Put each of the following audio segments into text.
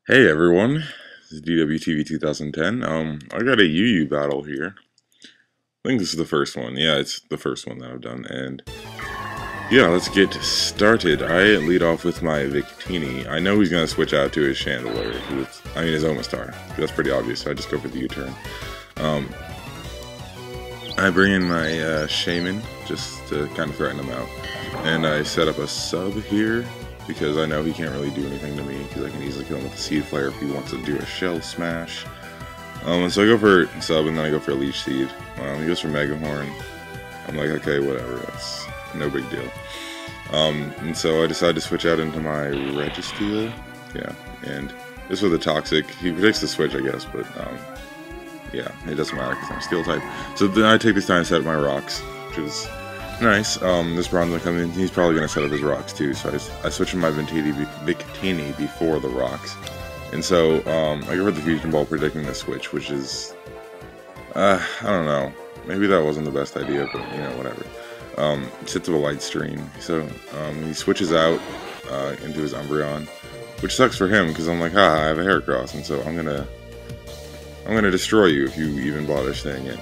Hey everyone, this is DWTV 2010. I got a UU battle here. I think this is the first one. Yeah, it's the first one that I've done. And yeah, let's get started. I lead off with my Victini. I know he's going to switch out to his Chandelier. His Omastar. That's pretty obvious, so I just go for the U-turn. I bring in my Shaman just to kind of threaten him out. And I set up a sub here, because I know he can't really do anything to me, because I can easily kill him with the Seed Flare if he wants to do a Shell Smash. And so I go for sub, and then I go for a Leech Seed. He goes for Mega Horn. I'm like, okay, whatever, that's no big deal. And so I decide to switch out into my Registeel. Yeah, and this with a Toxic. He predicts the switch, I guess, but yeah, it doesn't matter because I'm Steel type. So then I take this time to set up my rocks, which is nice. This bronze will come in. He's probably going to set up his rocks too, so I switch to my Victini before the rocks. And so I go for the Fusion Ball predicting the switch, which is, I don't know. Maybe that wasn't the best idea, but you know, whatever. Sits to a Light Stream. So he switches out into his Umbreon, which sucks for him because I'm like, I have a Heracross, and so I'm gonna destroy you if you even bother staying in.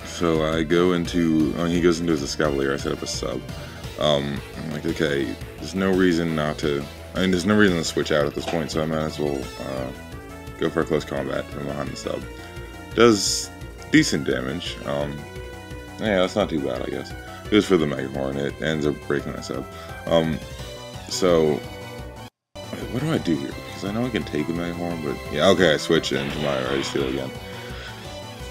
So I go into, he goes into his Escavalier. I set up a sub. I'm like, okay, there's no reason not to, there's no reason to switch out at this point, so I might as well go for a close combat from behind the sub. Does decent damage. Yeah, that's not too bad, I guess. It goes for the Mega Horn. It ends up breaking that sub. So what do I do here? Because I know I can take a Mega Horn, but yeah, okay, I switch into my Registeel again.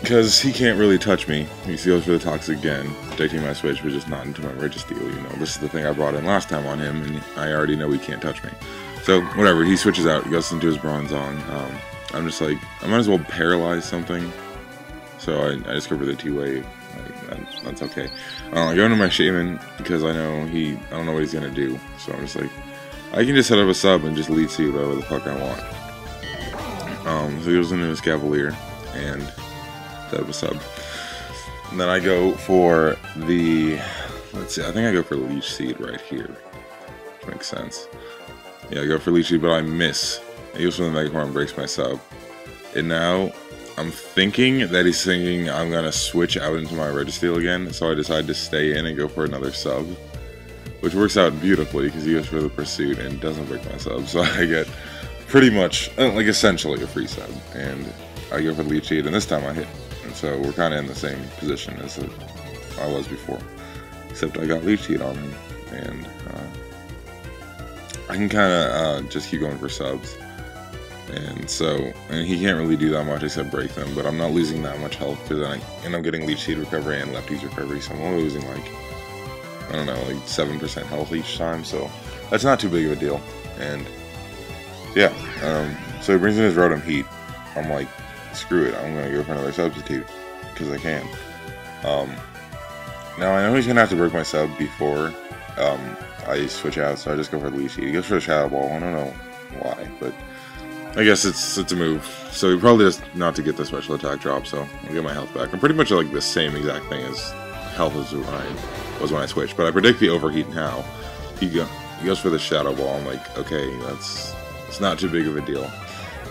Because he can't really touch me. He goes for the Toxic again, predicting my switch, but just not into my Registeel, you know. This is the thing I brought in last time on him, and I already know he can't touch me. So, whatever, he switches out, he goes into his Bronzong. I'm just like, I might as well paralyze something. So I just go for the T-Wave. That's okay. I go into my Shaman, because I don't know what he's gonna do. So I'm just like, I can just set up a sub and just lead seed whatever the fuck I want. So he goes into his Cavalier, and set up a sub. And then I go for the, let's see, I think I go for Leech Seed right here. Which makes sense. Yeah, I go for Leech Seed, but I miss. He goes for the Mega Horn, breaks my sub. And now, I'm thinking that he's thinking I'm gonna switch out into my Registeel again, so I decide to stay in and go for another sub. Which works out beautifully, because he goes for the Pursuit and doesn't break my sub, so I get pretty much, like essentially a free sub. And I go for Leech Seed, and this time I hit. And so we're kind of in the same position as I was before, except I got Leech Seed on him, and I can kind of just keep going for subs. And he can't really do that much except break them, but I'm not losing that much health because I end up getting Leech Seed recovery and Lefty's recovery, so I'm only losing like, I don't know, like 7% health each time, so that's not too big of a deal. And yeah, so he brings in his Rotom Heat. I'm like, screw it, I'm gonna go for another substitute, because I can. Now I know he's gonna have to break my sub before I switch out, so I just go for the Leech Seed. He goes for the Shadow Ball, I don't know why, but I guess it's a move. So he probably does not to get the special attack drop, so I'll get my health back. I'm pretty much like the same exact thing as health as I was when I switched, but I predict the overheat now. He goes for the Shadow Ball. I'm like, okay, it's not too big of a deal,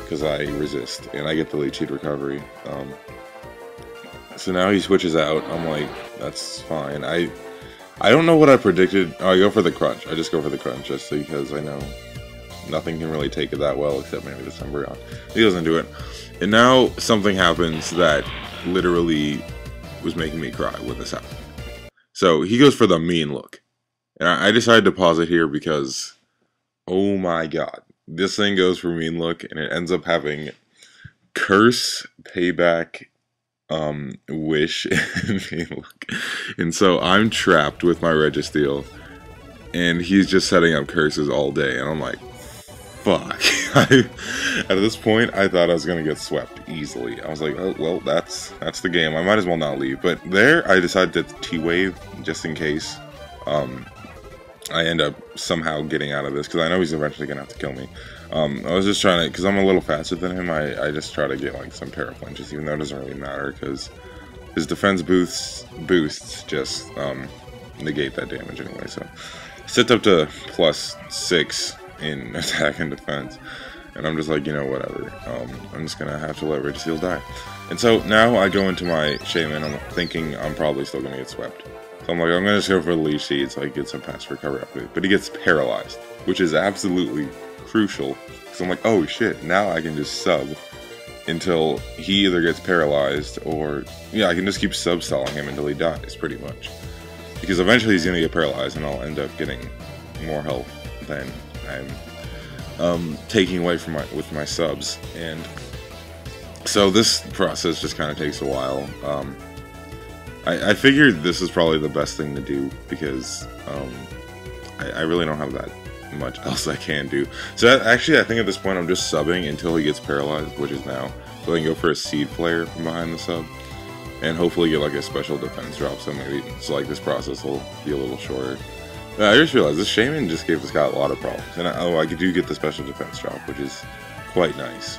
because I resist, and I get the Leech Seed recovery. So now he switches out. I'm like, that's fine. I don't know what I predicted. Oh, I go for the Crunch. I just go for the Crunch, just because I know nothing can really take it that well, except maybe the Umbreon. He doesn't do it. And now something happens that literally was making me cry when this happened. So he goes for the Mean Look. And I decided to pause it here because, oh my god. This thing goes for Mean Look, and it ends up having Curse, Payback, Wish, and Mean Look. And so I'm trapped with my Registeel, and he's just setting up curses all day, and I'm like, fuck. At this point, I thought I was going to get swept easily. I was like, oh, well, that's the game. I might as well not leave. But there, I decided to T-Wave, just in case I end up somehow getting out of this, because I know he's eventually going to have to kill me. I was just trying to, because I'm a little faster than him, I just try to get like some Terra Flinches, even though it doesn't really matter, because his defense boosts just negate that damage anyway. So sits up to +6 in attack and defense. And I'm just like, you know, whatever. I'm just gonna have to let Registeel die. And so now I go into my Shaman, I'm thinking I'm probably still gonna get swept. So I'm like, I'm gonna just go for the Leech Seed so I can get some pass recovery up it. But he gets paralyzed, which is absolutely crucial. So I'm like, oh shit, now I can just sub until he either gets paralyzed or, yeah, I can just keep sub-stalling him until he dies, pretty much. Because eventually he's gonna get paralyzed and I'll end up getting more health than I'm taking away from with my subs. And so this process just kind of takes a while. I figured this is probably the best thing to do because I really don't have that much else I can do. So actually, I think at this point I'm just subbing until he gets paralyzed, which is now. So I can go for a Seed Flare from behind the sub, and hopefully get like a special defense drop. So maybe like this process will be a little shorter. I just realized this Shaman just gave this guy a lot of problems, and I do get the special defense drop, which is quite nice.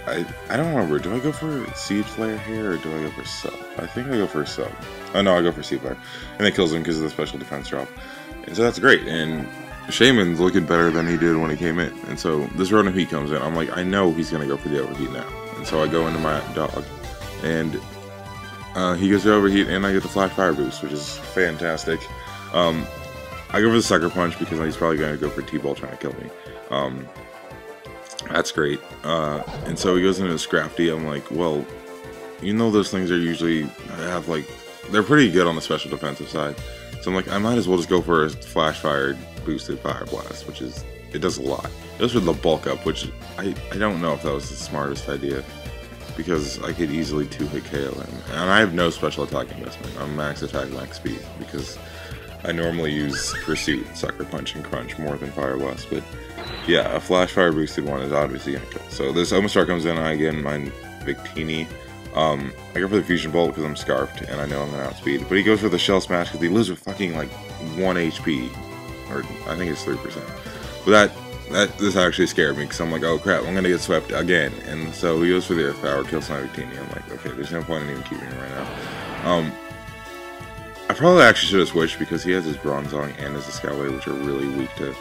I don't remember. Do I go for Seed Flare here, or do I go for sub? I think I go for sub. Oh no, I go for Seed Flare, and it kills him because of the special defense drop. And so that's great, and Shaman's looking better than he did when he came in. And so this Rotom Heat comes in, I'm like, I know he's going to go for the Overheat now. And so I go into my dog, and he gets the Overheat, and I get the Flash Fire Boost, which is fantastic. I go for the Sucker Punch because he's probably going to go for T-Ball trying to kill me. That's great. And so he goes into Scrafty. I'm like, well, you know those things are usually have like, they're pretty good on the special defensive side. So I'm like, I might as well just go for a Flash Fire boosted Fire Blast, which is, it does a lot. It goes for the bulk up, which I don't know if that was the smartest idea, because I could easily 2-hit KO him. And I have no special attack investment. I'm max attack, max speed, because I normally use Pursuit, Sucker Punch, and Crunch more than Fire Blast. But yeah, a Flash Fire boosted one is obviously gonna kill. So this Omastar comes in, I get my Victini. I go for the Fusion Bolt because I'm Scarfed and I know I'm gonna outspeed. But he goes for the Shell Smash because he lives with fucking like 1 HP, or I think it's 3%. But this actually scared me because I'm like, oh crap, I'm gonna get swept again. And so he goes for the Earth Power, kills my Victini. I'm like, okay, there's no point in even keeping him right now. I probably actually should have switched because he has his Bronzong and his Escavalier, which are really weak to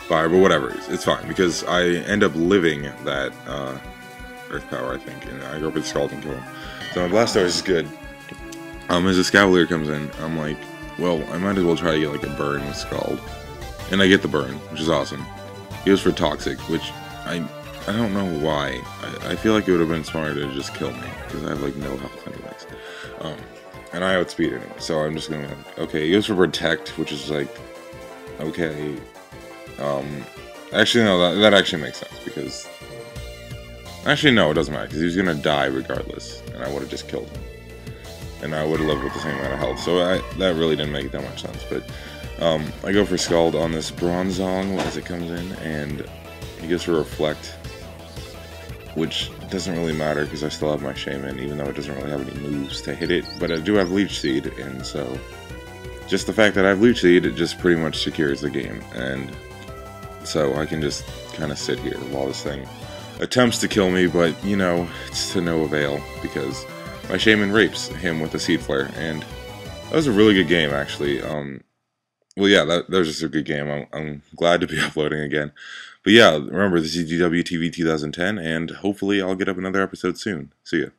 fire. But whatever, it's fine because I end up living that Earth Power, I think, and I go for the Scald and kill him. So my Blastoise is good. As a Escavalier comes in, I'm like, well, I might as well try to get like a burn with Scald. And I get the burn, which is awesome. He goes for Toxic, which I don't know why. I feel like it would have been smarter to just kill me, because I have like no health anyways. And I outspeed anyway, so I'm just gonna, okay, he goes for Protect, which is like, okay. Actually no, that actually makes sense, because actually, no, it doesn't matter, because he was going to die regardless, and I would have just killed him. And I would have lived with the same amount of health, so that really didn't make that much sense. But I go for Scald on this Bronzong as it comes in, and he goes for Reflect, which doesn't really matter, because I still have my Shaman, even though it doesn't really have any moves to hit it. But I do have Leech Seed, and so just the fact that I have Leech Seed, it just pretty much secures the game. And so I can just kind of sit here while this thing attempts to kill me, but you know, it's to no avail because my Shaman rapes him with a Seed Flare, and that was a really good game actually. Well, yeah, that was just a good game. I'm glad to be uploading again. But yeah, remember, this is DWTV 2010, and hopefully I'll get up another episode soon. See ya.